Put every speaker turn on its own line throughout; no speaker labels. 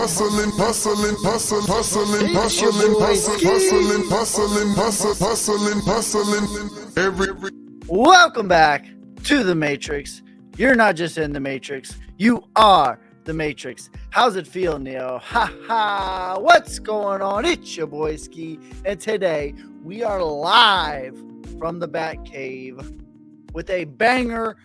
Welcome back to the Matrix. You're not just in the Matrix, you are the Matrix. How's it feel, Neo? Ha ha! What's going on? It's your boy Ski, and today we are live from the Bat Cave with a banger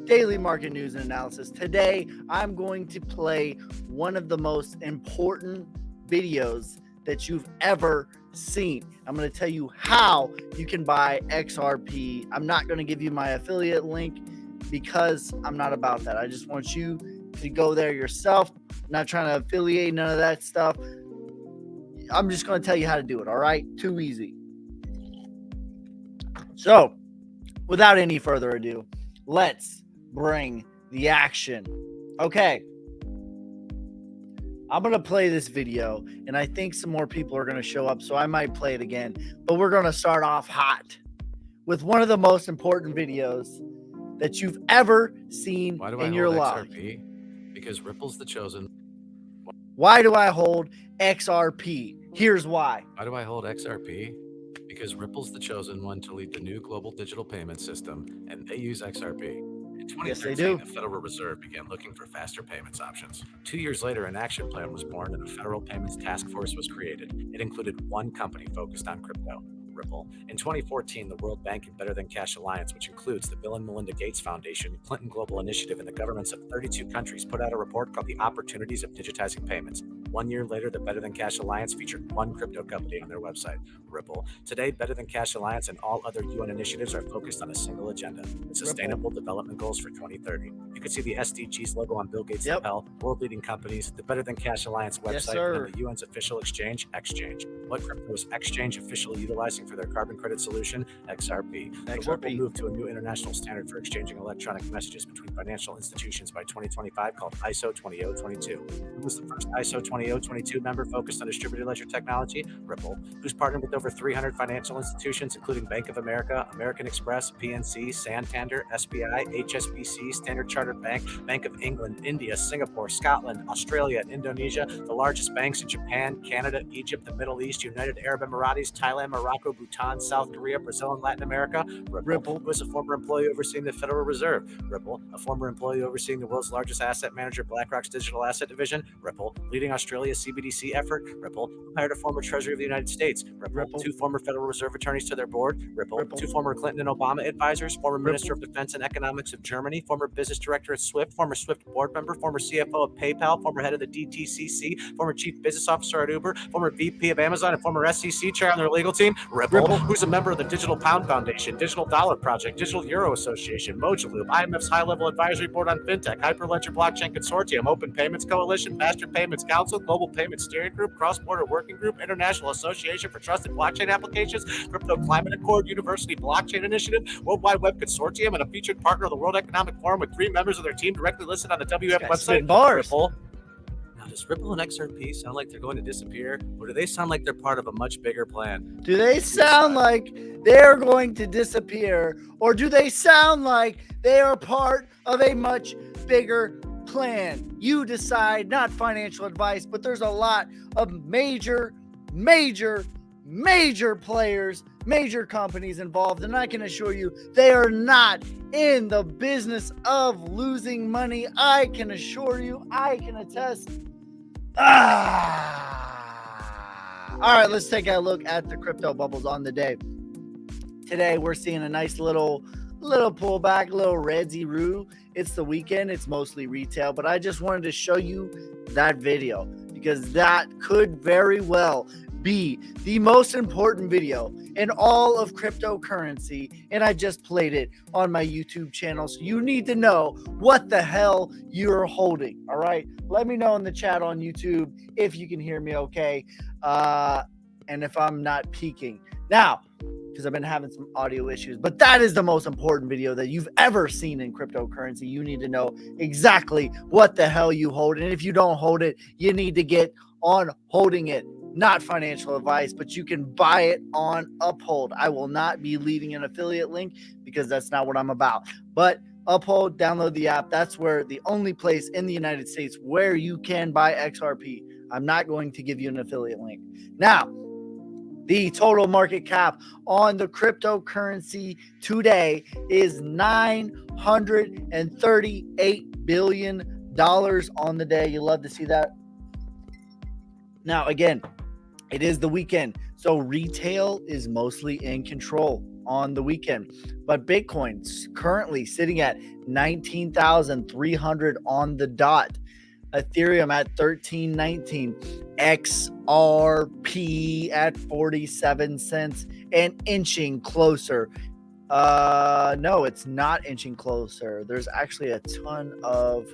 daily market news and analysis. Today, I'm going to play one of the most important videos that you've ever seen. I'm going to tell you how you can buy XRP. I'm not going to give you my affiliate link because I'm not about that. I just want you to go there yourself. I'm not trying to affiliate, none of that stuff. I'm just going to tell you how to do it, all right? Too easy. So, without any further ado, let's bring the action. Okay. I'm going to play this video, and I think some more people are going to show up, so I might play it again. But we're going to start off hot with one of the most important videos that you've ever seen in your life.
XRP? Because Ripple's the chosen.
Why do I hold XRP? Here's why.
Why do I hold XRP? Because Ripple's the chosen one to lead the new global digital payment system, and they use XRP. In 2013,
yes, they do.
The Federal Reserve began looking for faster payments options. 2 years later, an action plan was born and a Federal Payments Task Force was created. It included one company focused on crypto, Ripple. In 2014, the World Bank and Better Than Cash Alliance, which includes the Bill and Melinda Gates Foundation, Clinton Global Initiative, and the governments of 32 countries, put out a report called The Opportunities of Digitizing Payments. 1 year later, the Better Than Cash Alliance featured one crypto company on their website, Ripple. Today, Better Than Cash Alliance and all other UN initiatives are focused on a single agenda, the Sustainable Development Goals for 2030. You can see the SDGs logo on Bill Gates' lapel, world-leading companies, the Better Than Cash Alliance website, and the UN's official exchange, Exchange. What crypto is Exchange officially utilizing for their carbon credit solution? XRP. The world will move to a new international standard for exchanging electronic messages between financial institutions by 2025 called ISO 20022. Who was the first ISO 20022 member focused on distributed ledger technology? Ripple, who's partnered with over 300 financial institutions, including Bank of America, American Express, PNC, Santander, SBI, HSBC, Standard Chartered Bank, Bank of England, India, Singapore, Scotland, Australia, and Indonesia, the largest banks in Japan, Canada, Egypt, the Middle East, United Arab Emirates, Thailand, Morocco, Bhutan, South Korea, Brazil, and Latin America. Ripple, who is a former employee overseeing the Federal Reserve. Ripple, a former employee overseeing the world's largest asset manager, BlackRock's digital asset division. Ripple, leading Australia's CBDC effort. Ripple, hired a former Treasury of the United States. Ripple, two former Federal Reserve attorneys to their board. Ripple, two former Clinton and Obama advisors, former Minister of Defense and Economics of Germany, former business director at Swift, former Swift board member, former CFO of PayPal, former head of the DTCC, former chief business officer at Uber, former VP of Amazon, and former SEC chair on their legal team. Ripple, who's a member of the Digital Pound Foundation, Digital Dollar Project, Digital Euro Association, Mojaloop, IMF's high-level advisory board on fintech, Hyperledger Blockchain Consortium, Open Payments Coalition, Faster Payments Council, Global Payments Steering Group, Cross-Border Working Group, International Association for Trusted Blockchain Applications, Crypto Climate Accord, University Blockchain Initiative, World Wide Web Consortium, and a featured partner of the World Economic Forum with 3 members of their team directly listed on the WF website. Ripple. Now, does Ripple and XRP sound like they're going to disappear, or do they sound like they're part of a much bigger plan?
Do they sound like they're going to disappear, or do they sound like they are part of a much bigger plan? You decide, not financial advice, but there's a lot of major players, major companies involved, and I can assure you they are not in the business of losing money. I can assure you, I can attest. All right, let's take a look at the crypto bubbles on the day. Today, we're seeing a nice little pullback, little redsy-roo. It's the weekend. It's mostly retail, but I just wanted to show you that video because that could very well be the most important video in all of cryptocurrency, and I just played it on my YouTube channel, so you need to know what the hell you're holding. All right, let me know in the chat on YouTube if you can hear me okay, and if I'm not peaking now, because I've been having some audio issues. But that is the most important video that you've ever seen in cryptocurrency. You need to know exactly what the hell you hold, and if you don't hold it, you need to get on holding it. Not financial advice, but you can buy it on Uphold. I will not be leaving an affiliate link because that's not what I'm about. But Uphold, download the app. That's where the only place in the United States where you can buy XRP. I'm not going to give you an affiliate link. Now, the total market cap on the cryptocurrency today is $938 billion on the day. You love to see that. Now, again, it is the weekend, so retail is mostly in control on the weekend. But Bitcoin's currently sitting at 19,300 on the dot. Ethereum at 1319, XRP at 47 cents, and inching closer. No, it's not inching closer. There's actually a ton of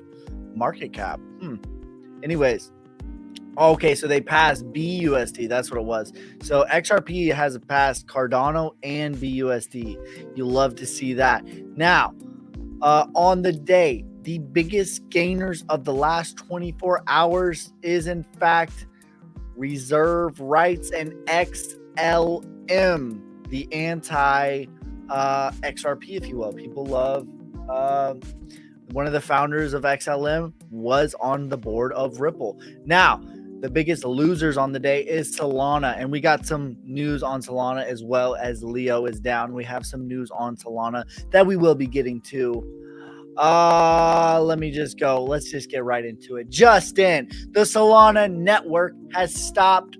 market cap. Anyways, okay, so they passed BUSD. That's what it was. So XRP has passed Cardano and BUSD. You love to see that. Now, on the day, the biggest gainers of the last 24 hours is, in fact, Reserve Rights and XLM, the anti-XRP, if you will. People love one of the founders of XLM was on the board of Ripple. Now, the biggest losers on the day is Solana, and we got some news on Solana as well as Leo is down. We have some news on Solana that we will be getting to. Let me just go. Let's just get right into it. Just in, the Solana network has stopped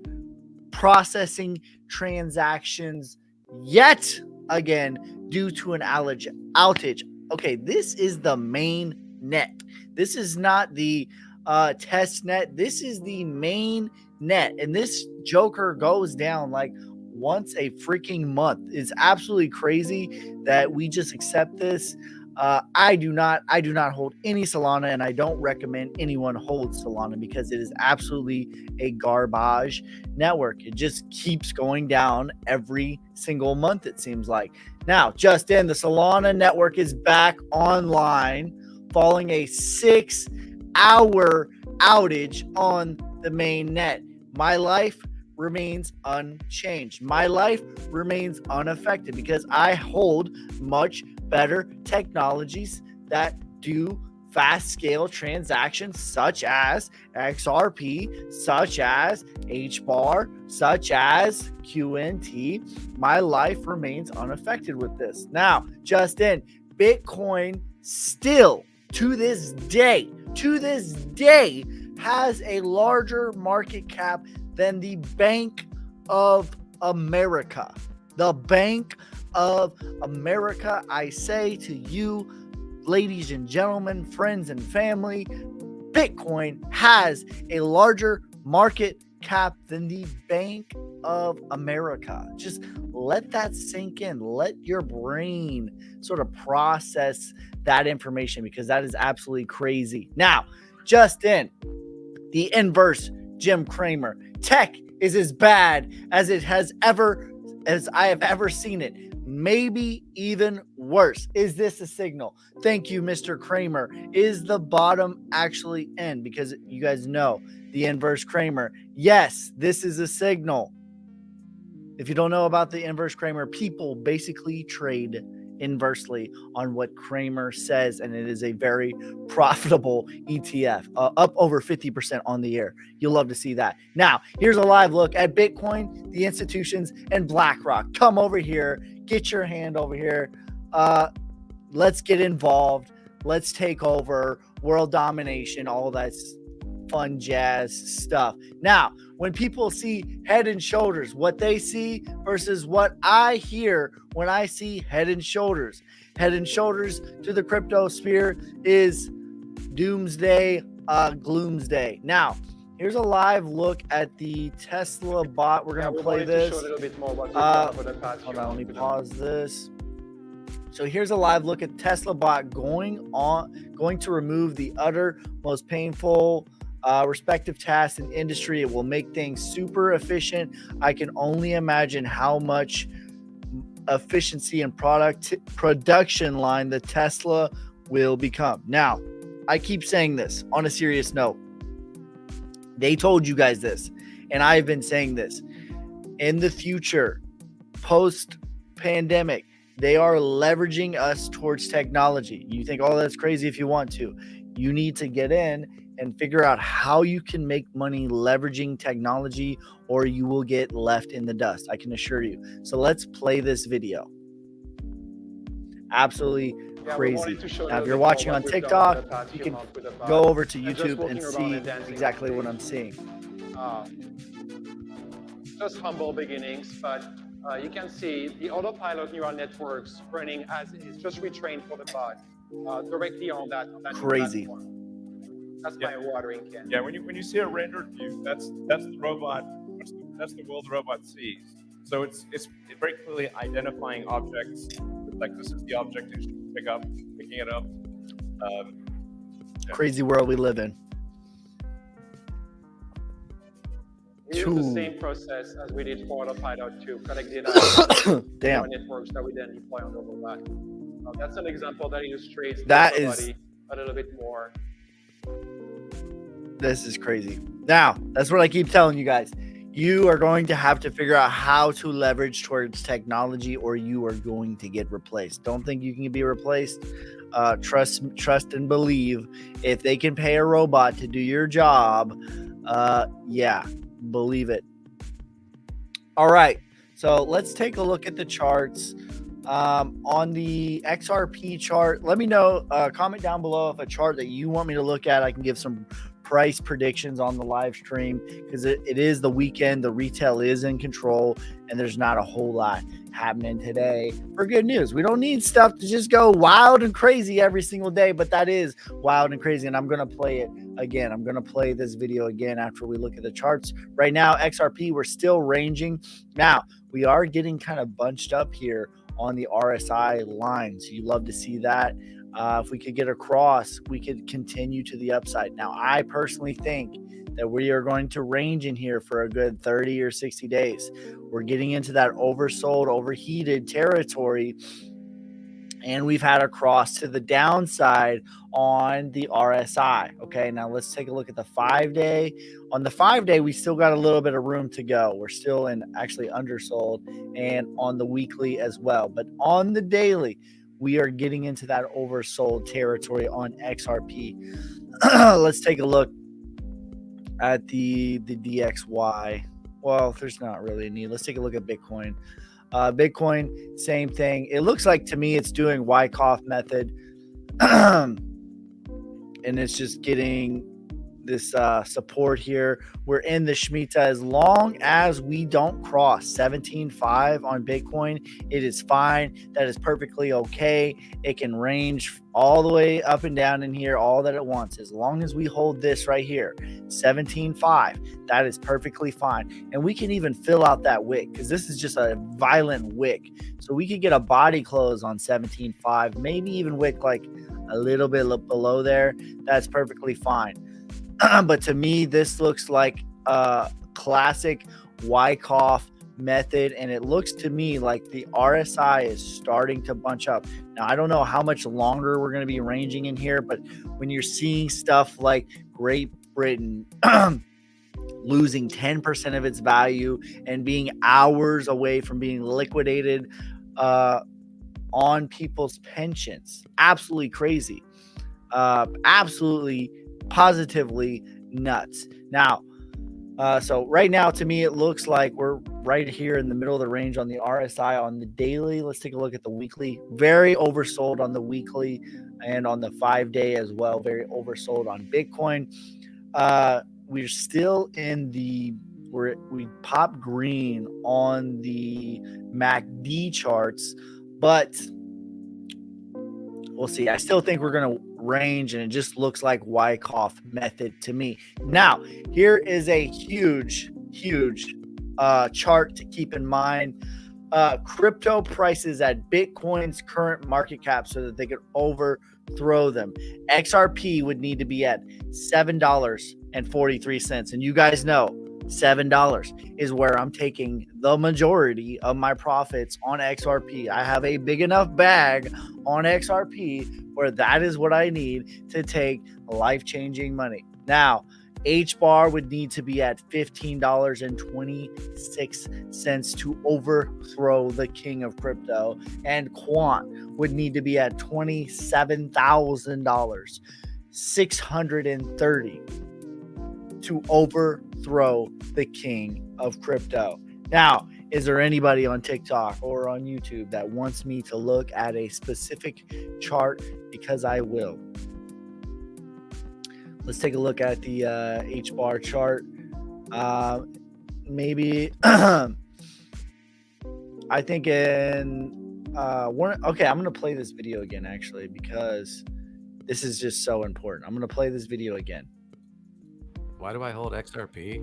processing transactions yet again due to an outage. Okay, this is the main net. This is not the test net. This is the main net, and this joker goes down like once a freaking month. It's absolutely crazy that we just accept this. I do not hold any Solana, and I don't recommend anyone hold Solana because it is absolutely a garbage network. It just keeps going down every single month, it seems like. Now, just in, the Solana network is back online following a 6-hour outage on the main net. My life remains unchanged. My life remains unaffected because I hold much better technologies that do fast scale transactions such as XRP, such as HBAR, such as QNT. My life remains unaffected with this. Now, just in, Bitcoin still to this day has a larger market cap than the Bank of America. The Bank of America, I say to you, ladies and gentlemen, friends and family, Bitcoin has a larger market cap than the Bank of America. Just let that sink in. Let your brain sort of process that information because that is absolutely crazy. Now, just in, the inverse Jim Cramer. Tech is as bad as I have ever seen it. Maybe even worse. Is this a signal? Thank you, Mr. Cramer. Is the bottom actually in? Because you guys know the inverse Cramer. Yes, this is a signal. If you don't know about the inverse Cramer, people basically trade inversely on what Cramer says, and it is a very profitable ETF, up over 50% on the year. You'll love to see that. Now, here's a live look at Bitcoin, the institutions, and BlackRock. Come over here, get your hand over here. Let's get involved. Let's take over world domination, all that fun jazz stuff. Now, when people see Head and Shoulders, what they see versus what I hear when I see Head and Shoulders. Head and Shoulders to the crypto sphere is doomsday, gloomsday. Now, here's a live look at the Tesla bot. We're going to play this. Hold on, let me pause this. So here's a live look at Tesla bot going to remove the most painful respective tasks in industry. It will make things super efficient. I can only imagine how much efficiency and production line the Tesla will become. Now, I keep saying this on a serious note. They told you guys this, and I've been saying this. In the future, post-pandemic, They are leveraging us towards technology. You think, oh, that's crazy if you want to. You need to get in and figure out how you can make money leveraging technology, or you will get left in the dust. I can assure you. So let's play this video. Absolutely crazy. Now, if you're watching on TikTok, you can go over to YouTube and see exactly what I'm seeing.
Just humble beginnings, but you can see the autopilot neural networks running as it's just retrained for the bot directly on that
crazy
platform. That's my watering can.
Yeah, when you see a rendered view, that's the robot. That's the world the robot sees. So it's very clearly identifying objects. Like, this is the object it should picking it up. Yeah.
Crazy world we live in.
We use the same process as we did for autopilot to connect data
Damn.
networks that we then deploy on the robot. That's an example that illustrates
that is
a little bit more.
This is crazy. Now, that's what I keep telling you guys. You are going to have to figure out how to leverage towards technology, or you are going to get replaced. Don't think you can be replaced. Trust and believe. If they can pay a robot to do your job, yeah, believe it. All right. So let's take a look at the charts. On the XRP chart, let me know, comment down below if a chart that you want me to look at. I can give some price predictions on the live stream, because it is the weekend. The retail is in control, and there's not a whole lot happening today for good news. We don't need stuff to just go wild and crazy every single day, but that is wild and crazy, and I'm going to play it again. I'm going to play this video again after we look at the charts. Right now, XRP, we're still ranging. Now, we are getting kind of bunched up here on the RSI lines. You love to see that. If we could get across, we could continue to the upside. Now, I personally think that we are going to range in here for a good 30 or 60 days. We're getting into that oversold, overheated territory, and we've had a cross to the downside on the RSI. Okay, now let's take a look at the 5-day. On the 5-day, we still got a little bit of room to go. We're still in actually undersold, and on the weekly as well. But on the daily, we are getting into that oversold territory on XRP. Let's take a look at the DXY. Well, there's not really a need. Let's take a look at Bitcoin. Bitcoin, same thing. It looks like to me it's doing Wyckoff method. And it's just getting this support here. We're in the Shemitah. As long as we don't cross 17.5 on Bitcoin, it is fine. That is perfectly okay. It can range all the way up and down in here, all that it wants. As long as we hold this right here, 17.5, that is perfectly fine. And we can even fill out that wick, because this is just a violent wick. So we could get a body close on 17.5, maybe even wick like a little bit below there. That's perfectly fine. But to me, this looks like a classic Wyckoff method, and it looks to me like the RSI is starting to bunch up. Now, I don't know how much longer we're going to be ranging in here, but when you're seeing stuff like Great Britain losing 10% of its value and being hours away from being liquidated on people's pensions, absolutely crazy. Absolutely positively nuts. Now, so right now, to me, it looks like we're right here in the middle of the range on the RSI on the daily. Let's take a look at the weekly. Very oversold on the weekly and on the 5-day as well. Very oversold on Bitcoin. We're still in the we pop green on the MACD charts, but we'll see. I still think we're going to range, and it just looks like Wyckoff method to me. Now, here is a huge chart to keep in mind. Crypto prices at Bitcoin's current market cap so that they could overthrow them. XRP would need to be at $7.43. And you guys know $7 is where I'm taking the majority of my profits on XRP. I have a big enough bag on XRP where that is what I need to take life-changing money. Now, H bar would need to be at $15.26 to overthrow the king of crypto, and quant would need to be at $27,000, 630 to overthrow the king of crypto. Now, is there anybody on TikTok or on YouTube that wants me to look at a specific chart? Because I will. Let's take a look at the H bar chart. Maybe I think in one. Okay, I'm gonna play this video again actually, because this is just so important. I'm gonna play this video again.
Why do I hold XRP?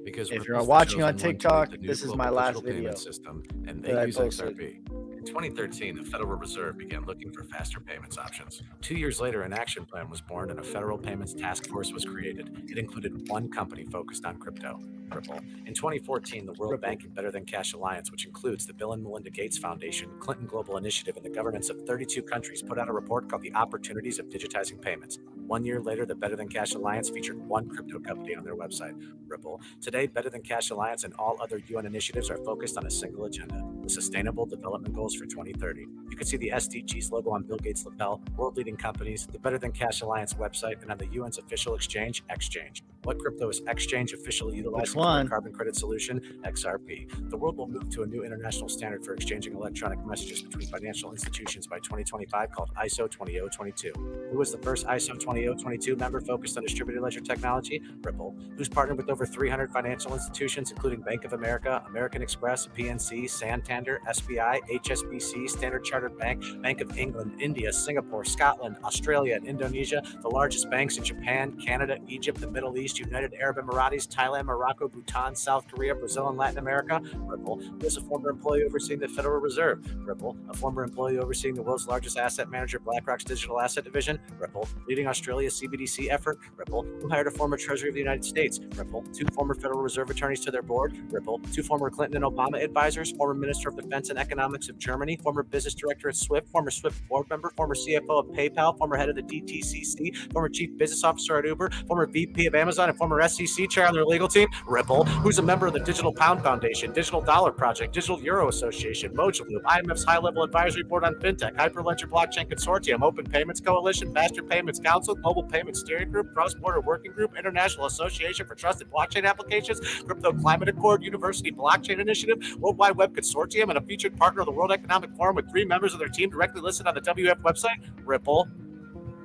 Because
if you're watching on TikTok, this is my last video
system, and they use XRP. In 2013, the Federal Reserve began looking for faster payments options. 2 years later, an action plan was born and a federal payments task force was created. It included one company focused on crypto, Ripple. In 2014, the World Bank and Better Than Cash Alliance, which includes the Bill and Melinda Gates Foundation, Clinton Global Initiative, and the governments of 32 countries, put out a report called The Opportunities of Digitizing Payments. 1 year later, the Better Than Cash Alliance featured one crypto company on their website, Ripple. Today, Better Than Cash Alliance and all other UN initiatives are focused on a single agenda, the Sustainable Development Goals for 2030. You can see the SDGs logo on Bill Gates' lapel, world-leading companies, the Better Than Cash Alliance website, and on the UN's official exchange, Exchange. What crypto is Exchange officially utilizing for a carbon credit solution? XRP. The world will move to a new international standard for exchanging electronic messages between financial institutions by 2025 called ISO 20022. Who was the first ISO 20022 member focused on distributed ledger technology? Ripple. Who's partnered with over 300 financial institutions, including Bank of America, American Express, PNC, Santander, SBI, HSBC, Standard Chartered Bank, Bank of England, India, Singapore, Scotland, Australia, and Indonesia, the largest banks in Japan, Canada, Egypt, the Middle East, United Arab Emirates, Thailand, Morocco, Bhutan, South Korea, Brazil, and Latin America? Ripple. Who is a former employee overseeing the Federal Reserve? Ripple. A former employee overseeing the world's largest asset manager, BlackRock's digital asset division? Ripple. Leading Australia's CBDC effort? Ripple. Who hired a former Treasury of the United States? Ripple. 2 former Federal Reserve attorneys to their board? Ripple. 2 former Clinton and Obama advisors, former Minister of Defense and Economics of Germany, former business director at SWIFT, former SWIFT board member, former CFO of PayPal, former head of the DTCC, former chief business officer at Uber, former VP of Amazon, and former SEC chair on their legal team? Ripple. Who's a member of the Digital Pound Foundation, Digital Dollar Project, Digital Euro Association, Mojaloop, IMF's High-Level Advisory Board on FinTech, Hyperledger Blockchain Consortium, Open Payments Coalition, Faster Payments Council, Global Payments Steering Group, Cross-Border Working Group, International Association for Trusted Blockchain Applications, Crypto Climate Accord, University Blockchain Initiative, Worldwide Web Consortium, and a featured partner of the World Economic Forum with 3 members of their team directly listed on the WF website? Ripple.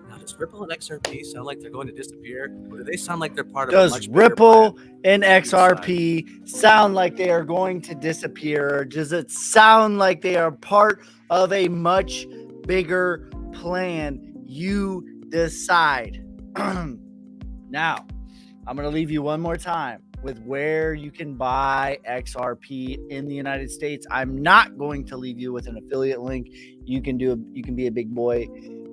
Now, does Ripple and XRP sound like they're going to disappear, or do they sound like they're part of a much bigger
Ripple
plan?
and XRP sound like they are going to disappear? Does it sound like they are part of a much bigger plan? You decide. Now, I'm going to leave you one more time with where you can buy XRP in the United States. I'm not going to leave you with an affiliate link. You can be a big boy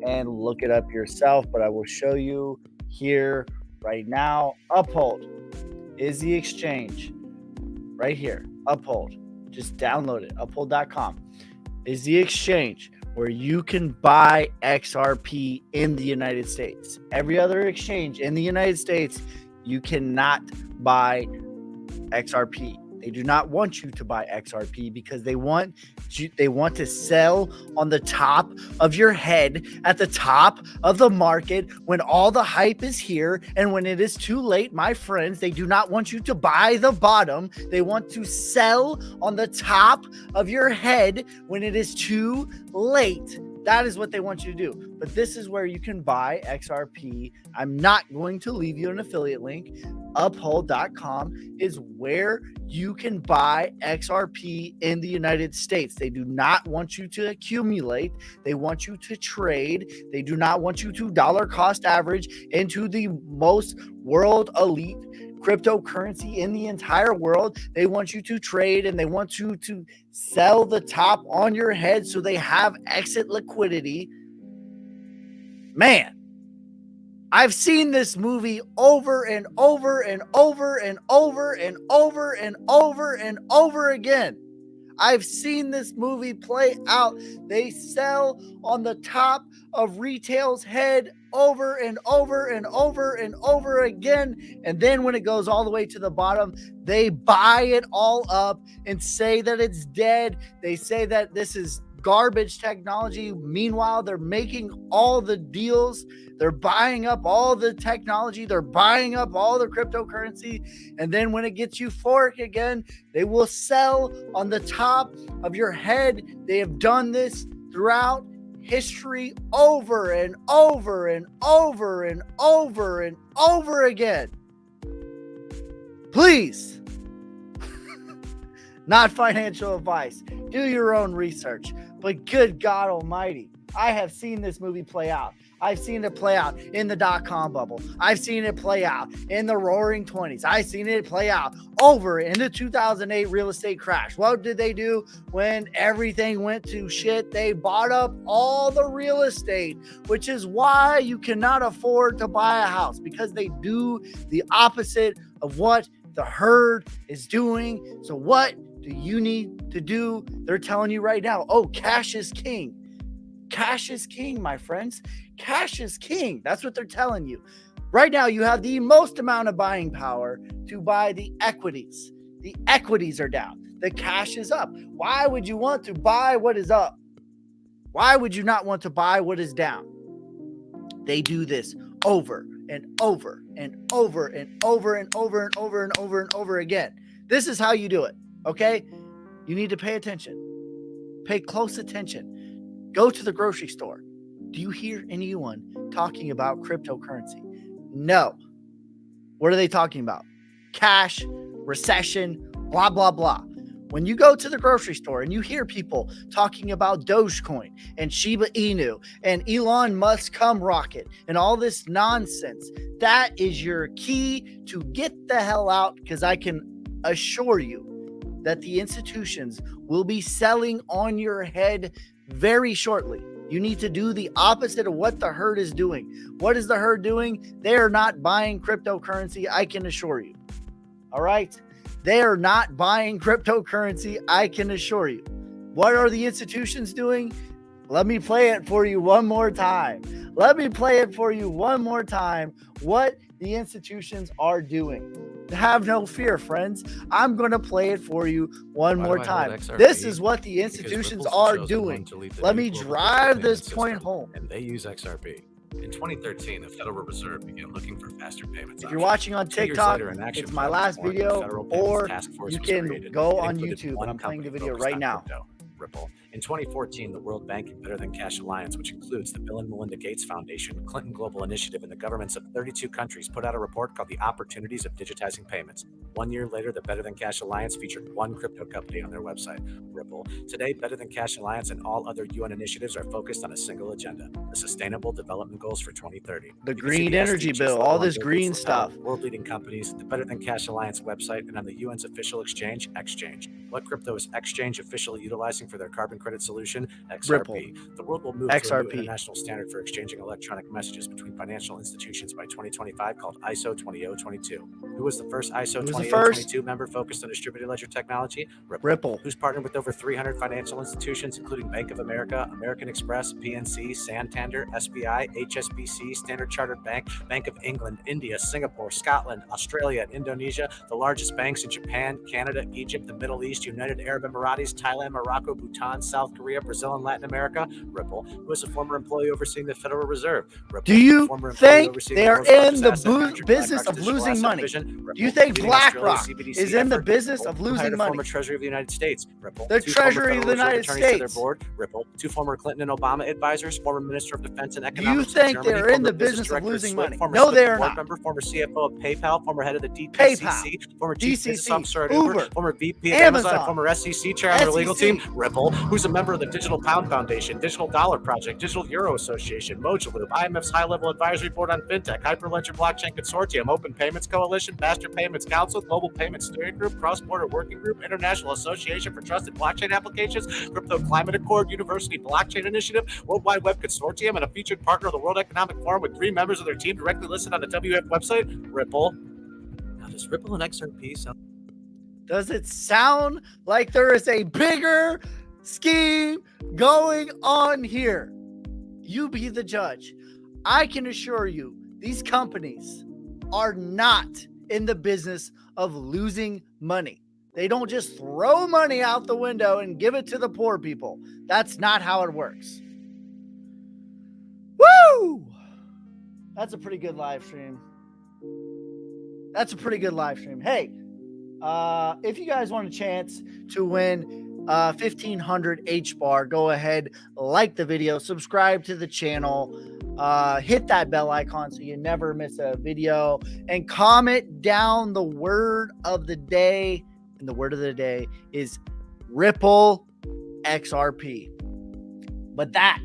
and look it up yourself, but I will show you here right now. Uphold is the exchange right here. Uphold. Just download it. Uphold.com is the exchange where you can buy XRP in the United States. Every other exchange in the United States, you cannot buy XRP. They do not want you to buy XRP because they want to sell on the top of your head at the top of the market when all the hype is here, and when it is too late, my friends, they do not want you to buy the bottom. They want to sell on the top of your head when it is too late. That is what they want you to do. But this is where you can buy XRP. I'm not going to leave you an affiliate link. Uphold.com is where you can buy XRP in the United States. They do not want you to accumulate. They want you to trade. They do not want you to dollar cost average into the most world elite cryptocurrency in the entire world. They want you to trade, and they want you to sell the top on your head so they have exit liquidity. Man, I've seen this movie over and over and over and over and over and over and over again. I've seen this movie play out. They sell on the top of retail's head over and over and over and over again. And then when it goes all the way to the bottom, they buy it all up and say that it's dead. They say that this is garbage technology. Meanwhile, they're making all the deals. They're buying up all the technology. They're buying up all the cryptocurrency. And then when it gets euphoric again, they will sell on the top of your head. They have done this throughout history over and over and over and over and over again. Please, not financial advice. Do your own research. But good God almighty, I have seen this movie play out. I've seen it play out in the dot-com bubble. I've seen it play out in the roaring 20s. I've seen it play out over in the 2008 real estate crash. What did they do when everything went to shit? They bought up all the real estate, which is why you cannot afford to buy a house, because they do the opposite of what the herd is doing. So what do you need to do? They're telling you right now, oh, cash is king. Cash is king, my friends. Cash is king. That's what they're telling you. Right now, you have the most amount of buying power to buy the equities. The equities are down. The cash is up. Why would you want to buy what is up? Why would you not want to buy what is down? They do this over and over and over and over and over and over and over and over again. This is how you do it, okay? You need to pay attention. Pay close attention. Go to the grocery store. Do you hear anyone talking about cryptocurrency? No. What are they talking about? Cash, recession, blah, blah, blah. When you go to the grocery store and you hear people talking about Dogecoin and Shiba Inu and Elon Musk come rocket and all this nonsense, that is your key to get the hell out, because I can assure you that the institutions will be selling on your head very shortly. You need to do the opposite of what the herd is doing. What is the herd doing? They are not buying cryptocurrency, I can assure you. All right? They are not buying cryptocurrency, I can assure you. What are the institutions doing? Let me play it for you one more time. What the institutions are doing. Have no fear, friends. I'm going to play it for you one more time. This is what the institutions are doing. Let me drive this point home.
And they use XRP. In 2013, the Federal Reserve began looking for faster payments.
If you're watching on TikTok, it's my last video, or you can go on YouTube, and I'm playing the video right now.
Ripple. In 2014, the World Bank and Better Than Cash Alliance, which includes the Bill and Melinda Gates Foundation, Clinton Global Initiative, and the governments of 32 countries, put out a report called The Opportunities of Digitizing Payments. 1 year later, the Better Than Cash Alliance featured one crypto company on their website, Ripple. Today, Better Than Cash Alliance and all other UN initiatives are focused on a single agenda: the Sustainable Development Goals for 2030.
The green energy bill, all this green stuff.
World-leading companies, the Better Than Cash Alliance website, and on the UN's official exchange, Exchange. What crypto is Exchange officially utilizing for their carbon credit solution? XRP.
Ripple.
The world will move to a new international standard for exchanging electronic messages between financial institutions by 2025 called ISO 20022. Who was the first ISO 20022 member focused on distributed ledger technology?
Ripple.
Who's partnered with over 300 financial institutions, including Bank of America, American Express, PNC, Santander, SBI, HSBC, Standard Chartered Bank, Bank of England, India, Singapore, Scotland, Australia, and Indonesia, the largest banks in Japan, Canada, Egypt, the Middle East, United Arab Emirates, Thailand, Morocco, Bhutan, South Korea, Brazil, and Latin America? Ripple. Who was a former employee overseeing the Federal Reserve? Ripple.
Do you think they are in the business of losing money? Do you think BlackRock is in the business of losing money?
Former Treasury of the United States. Ripple.
The Treasury of the United States.
Their board. Ripple. Two former Clinton and Obama advisors, former Minister of Defense and Economics.
Do you think they're in the business of losing money? No, they are not.
Member, former CFO of PayPal, former head of the DTCC, former chief officer at Uber, former VP of Amazon, former SEC chair on their legal team. Ripple, who's a member of the Digital Pound Foundation, Digital Dollar Project, Digital Euro Association, Mojaloop, IMF's high-level advisory board on fintech, Hyperledger Blockchain Consortium, Open Payments Coalition, Faster Payments Council, Global Payments Steering Group, Cross-Border Working Group, International Association for Trusted Blockchain Applications, Crypto Climate Accord, University Blockchain Initiative, World Wide Web Consortium, and a featured partner of the World Economic Forum with 3 members of their team directly listed on the WF website. Ripple. Now, does Ripple and XRP sound?
Does it sound like there is a bigger scheme going on here? You be the judge. I can assure you, these companies are not in the business of losing money. They don't just throw money out the window and give it to the poor people. That's not how it works. Woo! That's a pretty good live stream. Hey, if you guys want a chance to win 1500 H bar, go ahead, like the video, subscribe to the channel, hit that bell icon so you never miss a video, and comment down the word of the day. And the word of the day is Ripple XRP. But that,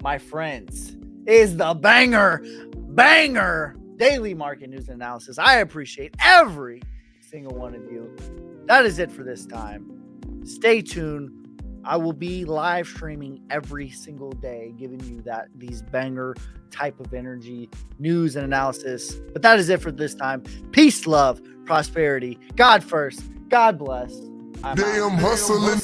my friends, is the banger daily market news and analysis. I appreciate every single one of you. That is it for this time. Stay tuned. I will be live streaming every single day, giving you these banger type of energy, news, and analysis. But that is it for this time. Peace, love, prosperity. God first. God bless. I'm out.
Hustling.